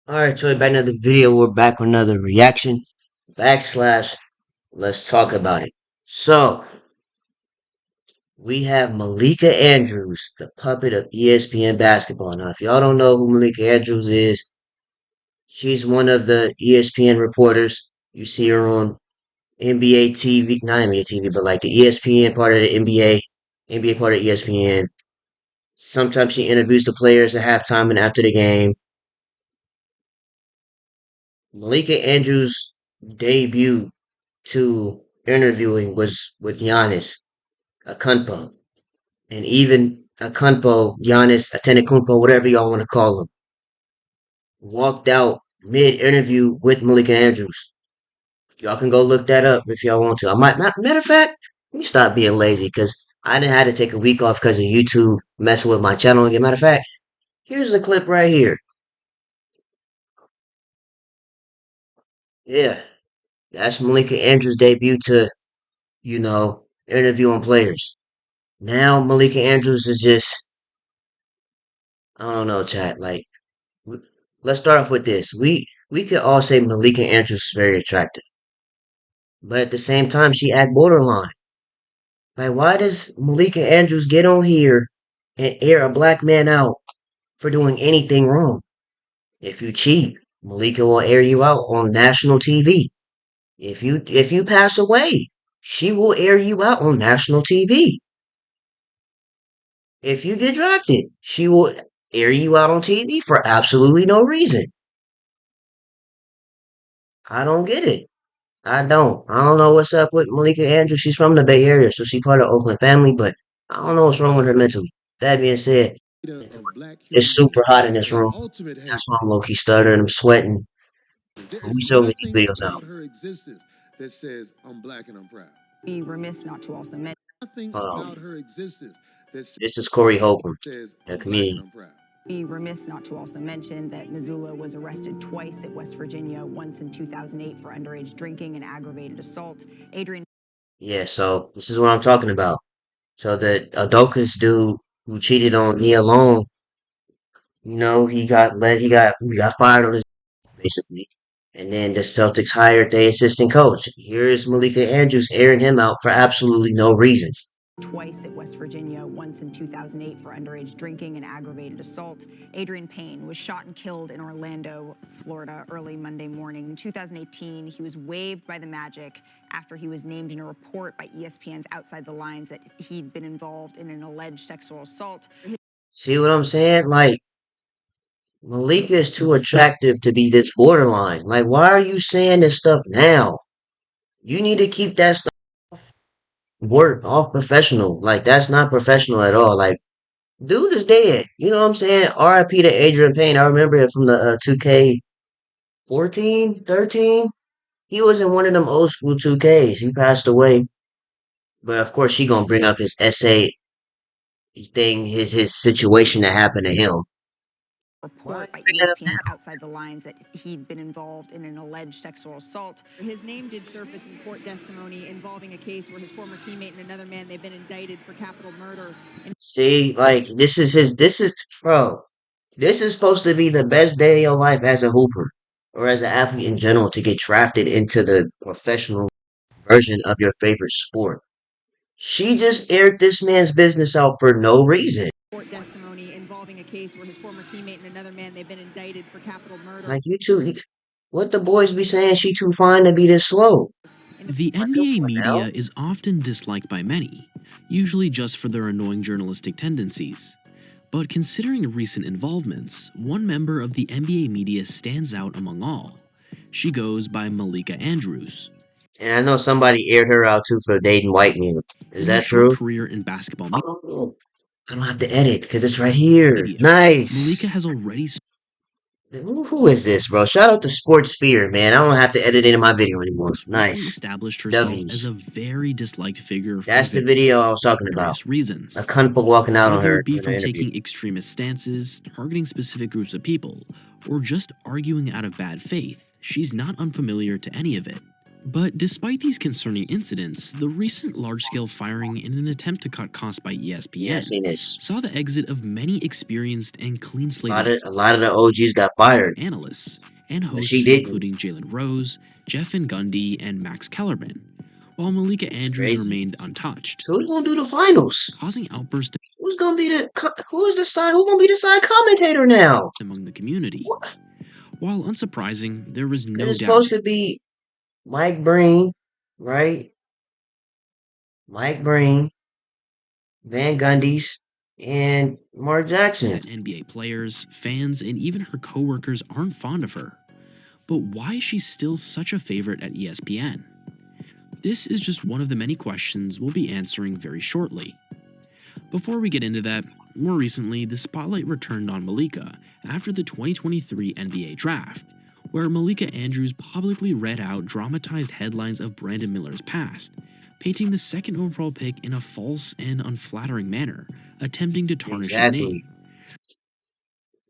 Alright, so back another video. We're back with another reaction. Backslash. Let's talk about it. So, we have Malika Andrews, the puppet of ESPN basketball. Now, if y'all don't know who Malika Andrews is, she's one of the ESPN reporters. You see her on NBA TV, not NBA TV, but like the ESPN part of the NBA part of ESPN. Sometimes she interviews the players at halftime and after the game. Malika Andrews' debut to interviewing was with Giannis Akunpo, and even Akunpo, Giannis Antetokounmpo, whatever y'all want to call him, walked out mid-interview with Malika Andrews. Y'all can go look that up if y'all want to. I might, matter of fact, let me stop being lazy because I didn't have to take a week off because of YouTube messing with my channel. And matter of fact, here's the clip right here. Yeah, that's Malika Andrews' debut to, interviewing players. Now Malika Andrews is just, I don't know, chat. Like, let's start off with this. We could all say Malika Andrews is very attractive, but at the same time, she act borderline. Like, why does Malika Andrews get on here and air a black man out for doing anything wrong? If you cheat, Malika will air you out on national TV. If you pass away, she will air you out on national TV. If you get drafted, she will air you out on TV for absolutely no reason. I don't get it. I don't. I don't know what's up with Malika Andrews. She's from the Bay Area, so she's part of Oakland family, but I don't know what's wrong with her mentally. That being said, Of black it's human super beings, hot in this the room. ultimate That's hate. why I'm low-key stuttering. I'm sweating. There We is still get these nothing videos out. about her existence that says I'm black and I'm proud. Be remiss not to also mention. Nothing Um, about her existence that this is Corey Holcomb, says a I'm black and comedian. I'm proud. Be remiss not to also mention that Missoula was arrested twice at West Virginia, once in 2008 for underage drinking and aggravated assault. Adrian. Yeah, so this is what I'm talking about. So the Adokas dude who cheated on Nia Long, he got fired on his basically. And then the Celtics hired their assistant coach. Here's Malika Andrews airing him out for absolutely no reason. Twice at West Virginia, once in 2008 for underage drinking and aggravated assault. Adrian Payne was shot and killed in Orlando, Florida, early Monday morning. In 2018, he was waived by the Magic after he was named in a report by ESPN's Outside the Lines that he'd been involved in an alleged sexual assault. See what I'm saying? Like, Malika is too attractive to be this borderline. Like, why are you saying this stuff now? You need to keep that stuff work off professional. Like, that's not professional at all. Like, dude is dead. You know what I'm saying? RIP to Adrian Payne. I remember it from the 2K14, 13. He was in one of them old school 2Ks. He passed away. But of course, she gonna bring up his essay thing, his situation that happened to him. Why are Report you by bringing it up ESPN's Outside the Lines that he'd been involved in an alleged sexual assault. His name did surface in court testimony involving a case where his former teammate and another man, they've been indicted for capital murder. See, like bro. This is supposed to be the best day of your life as a hooper or as an athlete in general to get drafted into the professional version of your favorite sport. She just aired this man's business out for no reason. Court testimony involving a case where his former teammate and another man, they've been indicted for capital murder. Like what the boys be saying? She too fine to be this slow. The Like, come NBA on now. media is often disliked by many, usually just for their annoying journalistic tendencies. But considering recent involvements, one member of the NBA media stands out among all. She goes by Malika Andrews. And I know somebody aired her out too for dating white men. Is In her that short true? career in basketball Oh, I don't have to edit because it's right here. media, Nice. Malika has already Who is this, bro? Shout out to Sports Sphere, man. I don't have to edit it in my video anymore. swiftly Nice. established herself as a W's. very disliked figure for That's the video I was talking about. various reasons. A cunt walking out on Whether her it be in the from interview. taking extremist stances, targeting specific groups of people, or just arguing out of bad faith, she's not unfamiliar to any of it. But despite these concerning incidents, the recent large-scale firing in an attempt to cut costs by Yeah, I ESPN seen this. saw the exit of many experienced and A clean-slated a lot of the OGs got fired, analysts and but she hosts didn't. including Jalen Rose, Jeff Van Gundy, and Max Kellerman, while Malika It's Andrews crazy. remained untouched, So who's gonna do the finals? causing outbursts Who's gonna be who's the side? Who's gonna be the side commentator now? among the community. What? While unsurprising, there was Because no it's doubt supposed to be Mike Breen, right? Mike Breen, Van Gundy's, and Mark Jackson. that NBA players, fans, and even her coworkers aren't fond of her. But why is she still such a favorite at ESPN? This is just one of the many questions we'll be answering very shortly. Before we get into that, more recently, the spotlight returned on Malika after the 2023 NBA Draft, where Malika Andrews publicly read out dramatized headlines of Brandon Miller's past, painting the second overall pick in a false and unflattering manner, attempting to tarnish his name. Exactly.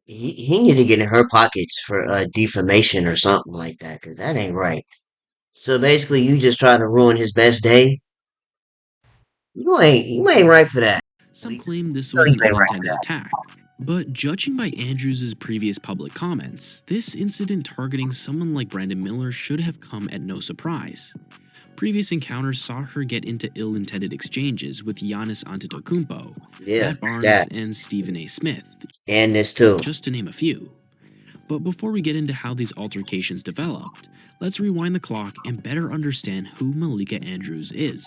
He need to get in her pockets for defamation or something like that, because that ain't right. So basically, you just try to ruin his best day. You ain't right for that. Some You claim this know was you an ain't right for unintended that. attack, but judging by Andrews' previous public comments, this incident targeting someone like Brandon Miller should have come at no surprise. Previous encounters saw her get into ill-intended exchanges with Giannis Antetokounmpo, Yeah, Matt Barnes, that and Stephen A. Smith, and this too. just to name a few. But before we get into how these altercations developed, let's rewind the clock and better understand who Malika Andrews is.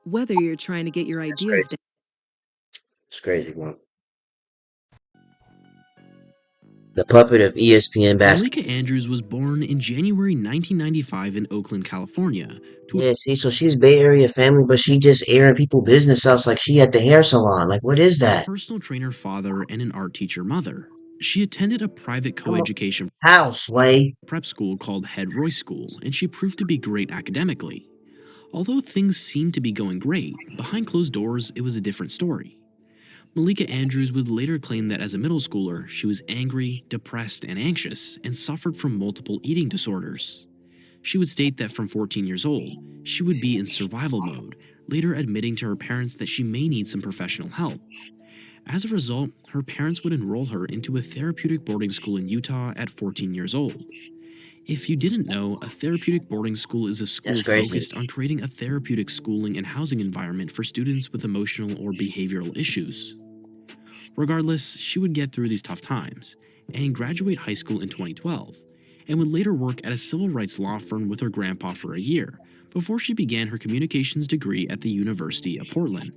Whether you're trying to get your That's ideas crazy. down. It's crazy, bro. The puppet of ESPN basketball. Malika Andrews was born in January 1995 in Oakland, California, to Yeah, see, so she's Bay Area family, but she just airing people business outs like she at the hair salon. Like, what is a that? personal trainer father and an art teacher mother. She attended a private Come on, coeducation how, Sway? prep school called Head Royce School, and she proved to be great academically. Although things seemed to be going great, behind closed doors, it was a different story. Malika Andrews would later claim that as a middle schooler, she was angry, depressed, and anxious, and suffered from multiple eating disorders. She would state that from 14 years old, she would be in survival mode, later admitting to her parents that she may need some professional help. As a result, her parents would enroll her into a therapeutic boarding school in Utah at 14 years old. If you didn't know, a therapeutic boarding school is a school That's crazy. focused on creating a therapeutic schooling and housing environment for students with emotional or behavioral issues. Regardless, she would get through these tough times and graduate high school in 2012, and would later work at a civil rights law firm with her grandpa for a year before she began her communications degree at the University of Portland.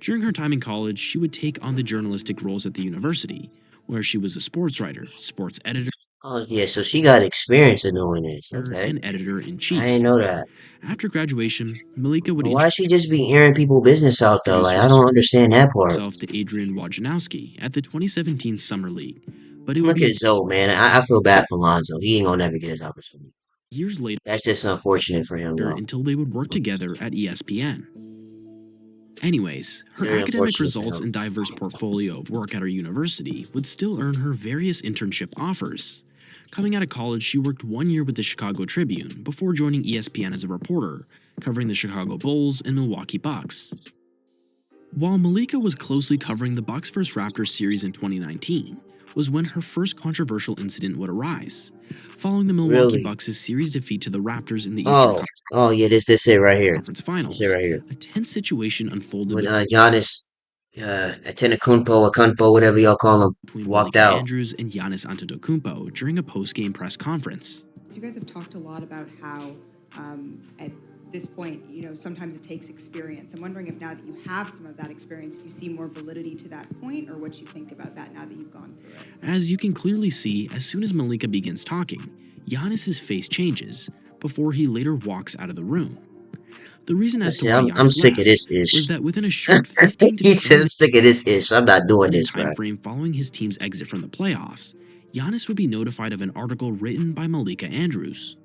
During her time in college, she would take on the journalistic roles at the university, where she was a sports writer, sports editor, Oh, yeah, so she got experience in doing this. Okay. and editor in I chief. didn't know that. After graduation, Malika would But why she just be airing people business out though? introduce Like, I don't understand that part. herself to Adrian Wojnarowski at the 2017 Summer League, but it would Look be at Zoe, man. I feel bad for Lonzo. He ain't gonna never get his opportunity. years later That's just unfortunate for him, though. until they would work together at ESPN. Anyways, her Very academic unfortunate for results him. and diverse portfolio of work at her university would still earn her various internship offers. Coming out of college, she worked 1 year with the Chicago Tribune before joining ESPN as a reporter, covering the Chicago Bulls and Milwaukee Bucks. While Malika was closely covering the Bucks vs Raptors series in 2019, was when her first controversial incident would arise, following the Milwaukee Really? Bucks' series defeat to the Raptors in the Eastern Oh, yeah. This it right here. Conference This it Finals. right here. A tense situation unfolded When Giannis, Antetokounmpo, whatever y'all call him, between walked Malika out. Andrews and Giannis Antetokounmpo during a post-game press conference. So you guys have talked a lot about how at this point, sometimes it takes experience. I'm wondering if now that you have some of that experience, if you see more validity to that point or what you think about that now that you've gone through it. As you can clearly see, as soon as Malika begins talking, Giannis's face changes before he later walks out of the room. The reason as to why I'm Giannis sick of left this ish. was that within a short 15 to He 20 said, I'm sick of this ish. I'm not doing minute this, bro. time frame following his team's exit from the playoffs, Giannis would be notified of an article written by Malika Andrews.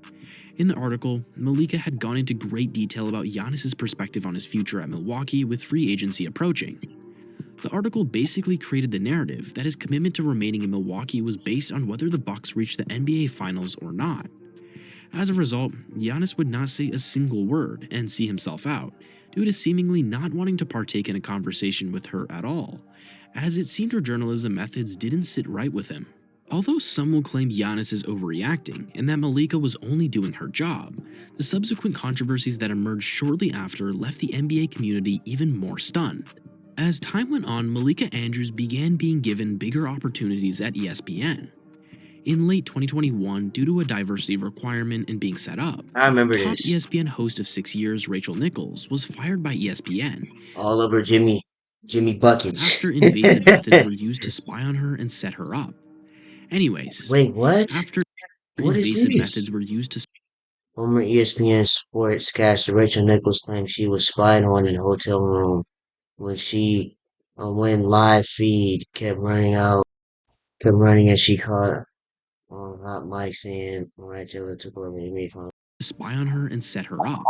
In the article, Malika had gone into great detail about Giannis's perspective on his future at Milwaukee with free agency approaching. The article basically created the narrative that his commitment to remaining in Milwaukee was based on whether the Bucks reached the NBA Finals or not. As a result, Giannis would not say a single word and see himself out, due to seemingly not wanting to partake in a conversation with her at all, as it seemed her journalism methods didn't sit right with him. Although some will claim Giannis is overreacting and that Malika was only doing her job, the subsequent controversies that emerged shortly after left the NBA community even more stunned. As time went on, Malika Andrews began being given bigger opportunities at ESPN. In late 2021, due to a diversity requirement and being set up, I remember top this. ESPN host of 6 years Rachel Nichols was fired by ESPN All over Jimmy Buckets. after invasive methods were used to spy on her and set her up. Anyways, Wait, what? after What is invasive this? methods were used to Former ESPN sportscaster Rachel Nichols claimed she was spied on in a hotel room when live feed kept running as she caught on hot mics and Rachel took over the meet from spy on her and set her up.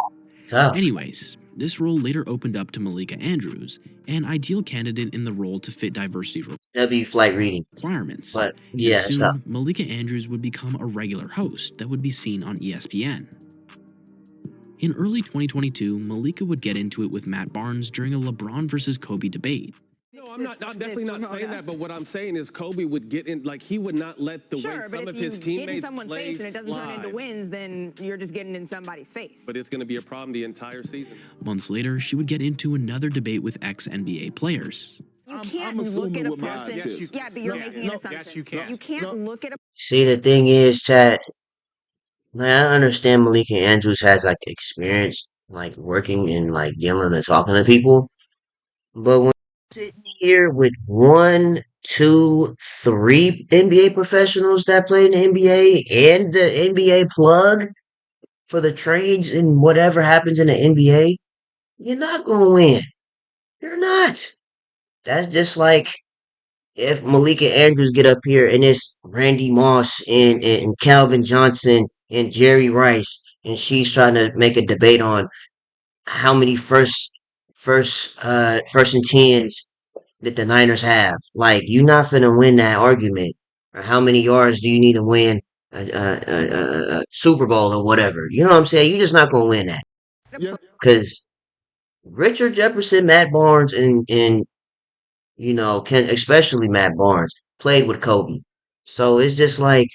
tough. Anyways, this role later opened up to Malika Andrews, an ideal candidate in the role to fit diversity W flight reading. requirements. But And yeah, it's tough. soon, Malika Andrews would become a regular host that would be seen on ESPN. In early 2022, Malika would get into it with Matt Barnes during a LeBron versus Kobe debate. No, I'm definitely not saying that. But what I'm saying is Kobe would get in, like he would not let the way Sure, but some of if his you get teammates in someone's play face and it doesn't turn into slide. wins, then you're just getting in somebody's face. But it's going to be a problem the entire season. Months later, she would get into another debate with ex-NBA players. You can't look at a person. Yeah, but you're making an assumption. Yes, you can. You can't look at a See, the thing is, Chad, man, I understand Malika Andrews has like experience, like working and like dealing and talking to people. But when sitting here with one, two, three NBA professionals that play in the NBA and the NBA plug for the trades and whatever happens in the NBA, you're not gonna win. You're not. That's just like if Malika Andrews get up here and it's Randy Moss and Calvin Johnson and Jerry Rice and she's trying to make a debate on how many first and tens that the Niners have. Like, you're not finna win that argument. Or how many yards do you need to win a Super Bowl or whatever? You know what I'm saying? You're just not gonna win that. Because Richard Jefferson, Matt Barnes, and especially Matt Barnes played with Kobe. So it's just like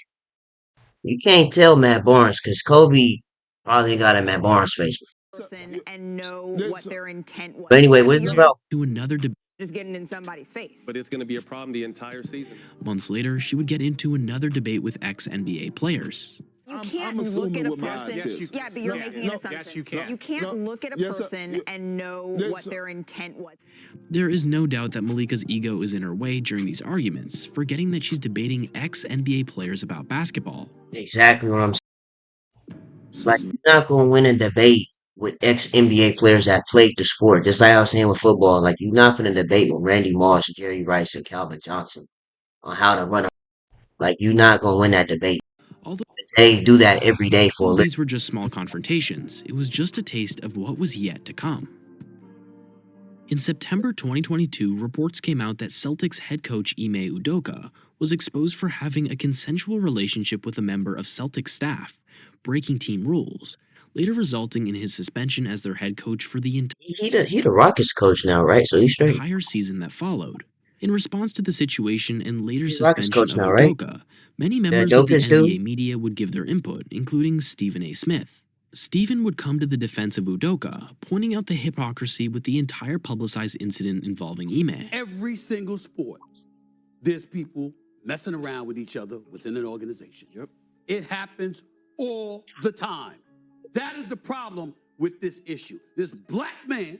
you can't tell Matt Barnes because Kobe probably got him at Barnes' face. person and know what their intent was. But anyway, Yeah, what but is this you're about? To another debate. just getting in somebody's face. But it's going to be a problem the entire season. Months later, she would get into another debate with ex-NBA players. You can't look at a person. Yeah, but you're making an assumption. Yes, you can. You can't look at a person and know what their intent was. There is no doubt that Malika's ego is in her way during these arguments, forgetting that she's debating ex-NBA players about basketball. Exactly what I'm saying. Like, you're not going to win a debate with ex NBA players that played the sport. Just like I was saying with football, like, you're not going to debate with Randy Moss, Jerry Rice, and Calvin Johnson on how to run a. Like, you're not going to win that debate. Although They do that every day for a living. these were just small confrontations, it was just a taste of what was yet to come. In September 2022, reports came out that Celtics head coach Ime Udoka was exposed for having a consensual relationship with a member of Celtics staff, breaking team rules, later resulting in his suspension as their head coach for the He the Rockets coach now, right? So he's straight. entire season that followed. In response to the situation and later He's Rockets suspension coach of now, right? Udoka, many members of the Jokic NBA dude? media would give their input, including Stephen A. Smith. Stephen would come to the defense of Udoka, pointing out the hypocrisy with the entire publicized incident involving Ime. Every single sport, there's people messing around with each other within an organization. Yep. It happens all the time. That is the problem with this issue. This black man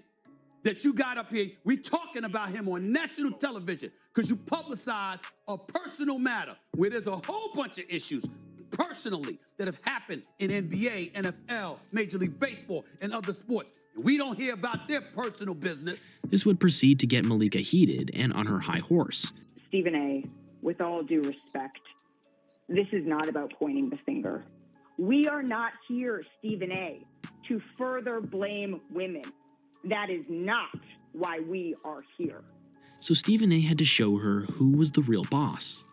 that you got up here, we talking about him on national television because you publicize a personal matter where there's a whole bunch of issues personally that have happened in NBA, NFL, Major League Baseball, and other sports. And we don't hear about their personal business. This would proceed to get Malika heated and on her high horse. Stephen A., with all due respect, this is not about pointing the finger. We are not here, Stephen A., to further blame women. That is not why we are here. so Stephen A had to show her who was the real boss.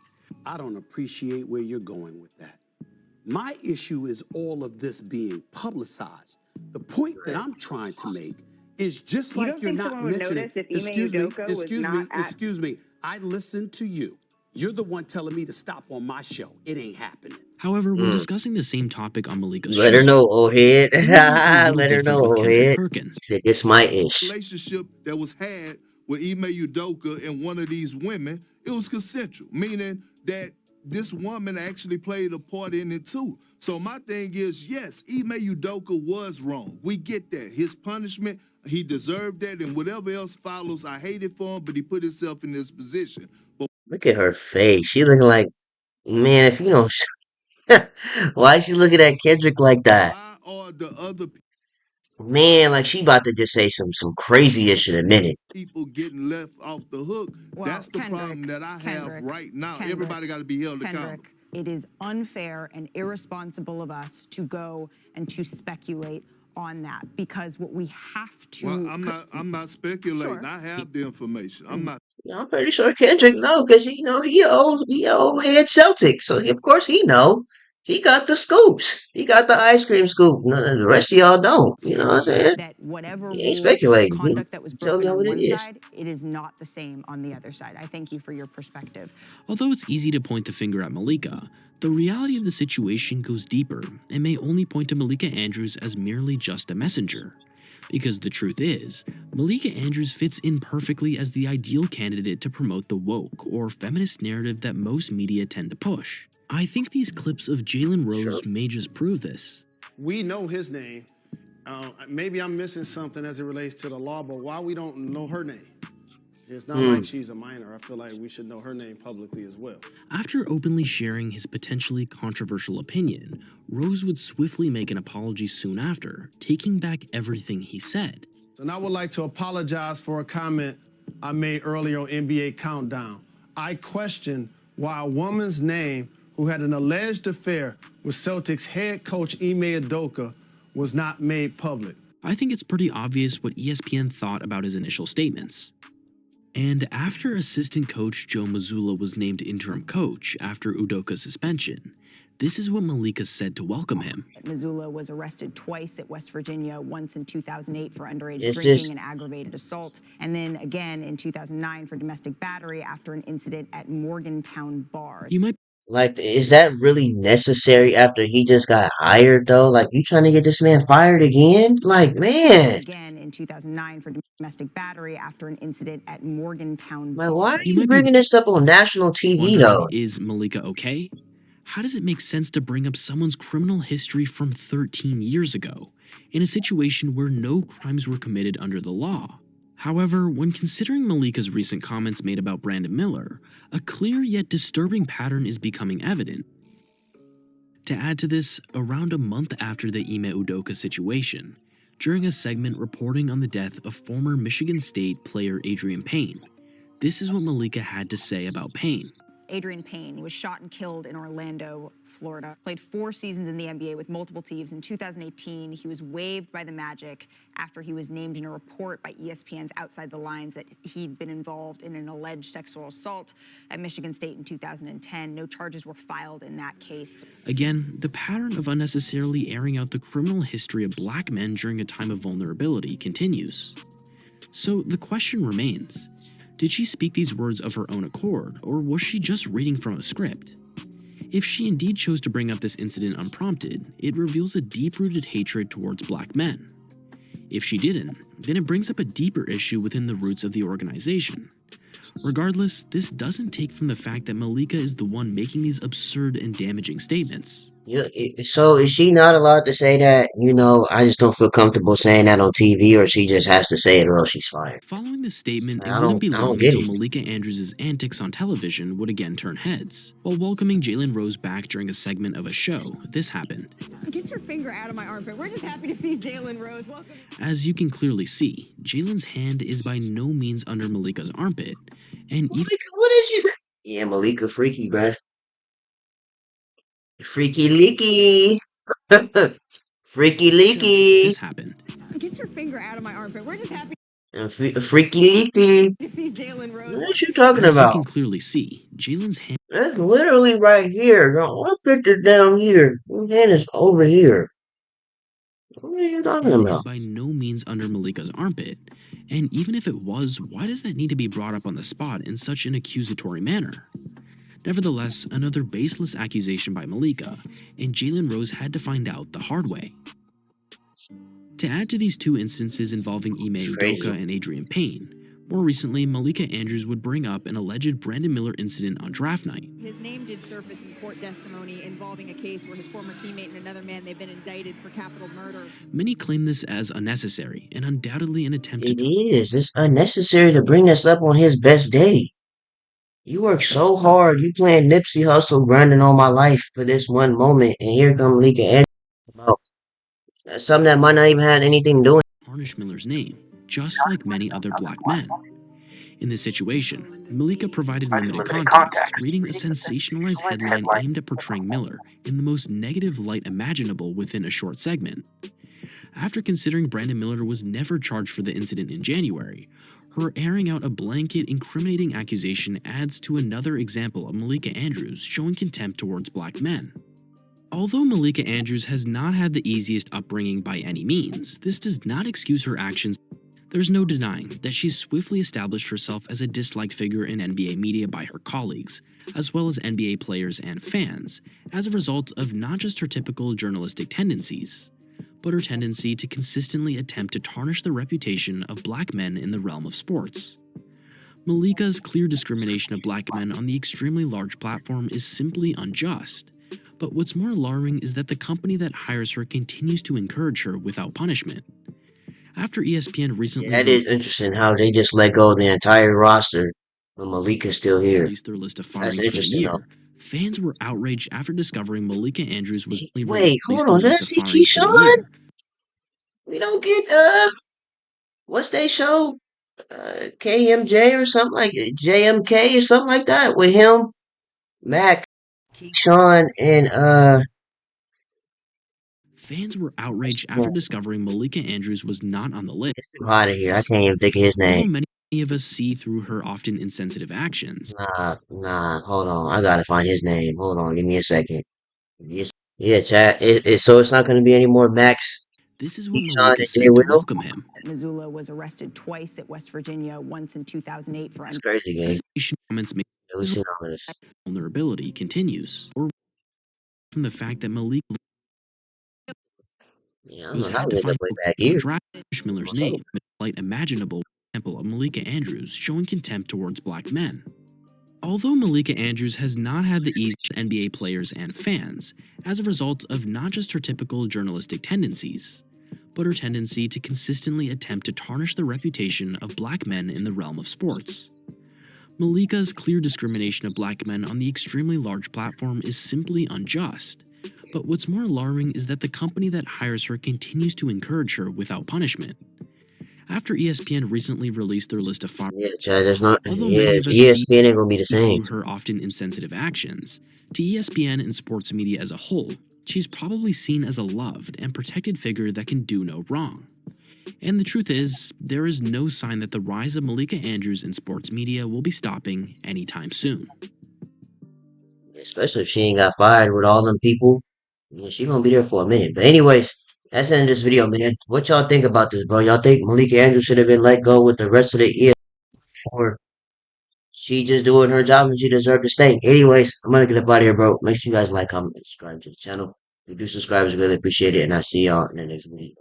I don't appreciate where you're going with that. My issue is all of this being publicized. The point that I'm trying to make is just You like don't you're think not someone would mentioning. notice if Ime Udoka was not at... Excuse me. I listened to you. You're the one telling me to stop on my show. It ain't happening. However, when discussing the same topic on Malika's Let her show, know, old head. things went a little Let her different know, with old Kendrick head. Perkins. It's my ish. Relationship that was had with Ime Udoka and one of these women, it was consensual, meaning that this woman actually played a part in it too. So my thing is, yes, Ime Udoka was wrong. We get that. His punishment, he deserved that, and whatever else follows, I hate it for him, but he put himself in this position. But Look at her face. She looking like, man, if you don't, why is she looking at Kendrick like that? why are the other Man, like she about to just say some crazy shit in a minute. people getting left off the hook? Well, That's the problem that I have right now. Everybody got to be held accountable. It is unfair and irresponsible of us to go and to speculate on that, because what we have to... Well, I'm not speculating. Sure. I have the information. I'm not. I'm pretty sure Kendrick know, cause he he old head Celtic, so of course he know. He got the scoops. He got the ice cream scoop. The rest of y'all don't. You know what I'm saying? that whatever He ain't rules, speculating. conduct that was He telling broken y'all on what it one is. side, it is not the same on the other side. I thank you for your perspective. Although it's easy to point the finger at Malika, the reality of the situation goes deeper and may only point to Malika Andrews as merely just a messenger. Because the truth is, Malika Andrews fits in perfectly as the ideal candidate to promote the woke or feminist narrative that most media tend to push. I think these clips of Jalen Rose may just prove this. We know his name. Maybe I'm missing something as it relates to the law, but why we don't know her name? It's not like she's a minor. I feel like we should know her name publicly as well. After openly sharing his potentially controversial opinion, Rose would swiftly make an apology soon after, taking back everything he said. And I would like to apologize for a comment I made earlier on NBA Countdown. I question why a woman's name who had an alleged affair with Celtics head coach Ime Udoka was not made public. I think it's pretty obvious what ESPN thought about his initial statements. And after assistant coach Joe Mazzulla was named interim coach after Udoka's suspension, this is what Malika said to welcome him. Mazzulla was arrested twice at West Virginia, once in 2008 for underage It's drinking just- and aggravated assault, and then again in 2009 for domestic battery after an incident at Morgantown Bar. You might Like, is that really necessary after he just got hired, though? Like, you trying to get this man fired again? Like, man. Again in 2009 for domestic battery after an incident at Morgantown Like, Bar. why are You you might be bringing this up on national TV, wondering, though? is Malika okay? How does it make sense to bring up someone's criminal history from 13 years ago, in a situation where no crimes were committed under the law? However, when considering Malika's recent comments made about Brandon Miller, a clear yet disturbing pattern is becoming evident. To add to this, around a month after the Ime Udoka situation, during a segment reporting on the death of former Michigan State player Adrian Payne, this is what Malika had to say about Payne. Adrian Payne was shot and killed in Orlando, Florida. Played 4 seasons in the NBA with multiple teams. In 2018, he was waived by the Magic after he was named in a report by ESPN's Outside the Lines that he'd been involved in an alleged sexual assault at Michigan State in 2010. No charges were filed in that case. Again, the pattern of unnecessarily airing out the criminal history of black men during a time of vulnerability continues. So the question remains, did she speak these words of her own accord, or was she just reading from a script? If she indeed chose to bring up this incident unprompted, it reveals a deep-rooted hatred towards black men. If she didn't, then it brings up a deeper issue within the roots of the organization. Regardless, this doesn't take from the fact that Malika is the one making these absurd and damaging statements. So is she not allowed to say that, I just don't feel comfortable saying that on TV, or she just has to say it or else she's fired? Following this statement, it I wouldn't be don't long get until it. Malika Andrews' antics on television would again turn heads. While welcoming Jalen Rose back during a segment of a show, this happened. Get your finger out of my armpit. We're just happy to see Jalen Rose. Welcome. As you can clearly see, Jalen's hand is by no means under Malika's armpit, and even Malika, what is you? Yeah, Malika freaky, bruh. Freaky leaky. Freaky leaky. this happened. Get your finger out of my armpit. We're just happy. And freaky leaky. To see Jalen Rose. What you talking As you about? can clearly see, Jalen's hand That's literally right here. Don't look at it down here. Your hand is over here. What are you talking is about? by no means under Malika's armpit, and even if it was, why does that need to be brought up on the spot in such an accusatory manner? Nevertheless, another baseless accusation by Malika, and Jalen Rose had to find out the hard way. To add to these two instances involving Ime It's crazy. Udoka and Adrian Payne, more recently, Malika Andrews would bring up an alleged Brandon Miller incident on draft night. His name did surface in court testimony involving a case where his former teammate and another man, they've been indicted for capital murder. Many claim this as unnecessary and undoubtedly an attempt It to is. It's unnecessary to bring us up on his best day. You work so hard. You playing Nipsey Hustle, grinding all my life for this one moment, and here come Malika Andrews about something that might not even have anything to do with tarnish Miller's name, just like many other black men. In this situation, Malika provided limited context, reading a sensationalized headline aimed at portraying Miller in the most negative light imaginable within a short segment. After considering Brandon Miller was never charged for the incident in January, her airing out a blanket incriminating accusation adds to another example of Malika Andrews showing contempt towards black men. Although Malika Andrews has not had the easiest upbringing by any means, this does not excuse her actions. There's no denying that she's swiftly established herself as a disliked figure in NBA media by her colleagues, as well as NBA players and fans, as a result of not just her typical journalistic tendencies, but her tendency to consistently attempt to tarnish the reputation of black men in the realm of sports. Malika's clear discrimination of black men on the extremely large platform is simply unjust. But what's more alarming is that the company that hires her continues to encourage her without punishment. After ESPN recently that is interesting how they just let go of the entire roster, but Malika's still here. released their list of That's firings for the interesting, though. year, fans were outraged after discovering Malika Andrews was Wait, hold on. the Did I list of see firings for the Keyshawn? year. We don't get what's they show? KMJ or something like JMK or something like that with him, Mac, Keyshawn, and Fans were outraged after discovering Malika Andrews was not on the list. It's too hot in here. I can't even think of his name. Although many of us see through her often insensitive actions. Nah, hold on. I gotta find his name. Hold on, give me a second. Yeah, chat. So it's not gonna be any more Max, This is what Keyshawn, Malika and J said to Will. welcome him. Missoula was arrested twice at West Virginia, once in 2008 for It's crazy, gang. Comments made Yeah, we've seen all this. vulnerability continues, or from the fact that Malika Yeah, I don't know how had we to end up find way back here. Miller's name, a light imaginable example of Malika Andrews showing contempt towards black men. Although Malika Andrews has not had the easiest NBA players and fans, as a result of not just her typical journalistic tendencies, but her tendency to consistently attempt to tarnish the reputation of black men in the realm of sports. Malika's clear discrimination of black men on the extremely large platform is simply unjust. But what's more alarming is that the company that hires her continues to encourage her without punishment. After ESPN recently released their list of Yeah, Chad, there's not. although Yeah, many of us ESPN ain't gonna be the same. through her often insensitive actions, to ESPN and sports media as a whole, she's probably seen as a loved and protected figure that can do no wrong. And the truth is, there is no sign that the rise of Malika Andrews in sports media will be stopping anytime soon. Especially if she ain't got fired with all them people. Yeah, she gonna be there for a minute. But anyways, that's the end of this video, man. What y'all think about this, bro? Y'all think Malika Andrews should have been let go with the rest of the year, or she just doing her job and she deserved to stay? Anyways, I'm gonna get up out of here, bro. Make sure you guys like, comment, and subscribe to the channel. If you do subscribe, it's really appreciate it, and I'll see y'all in the next video.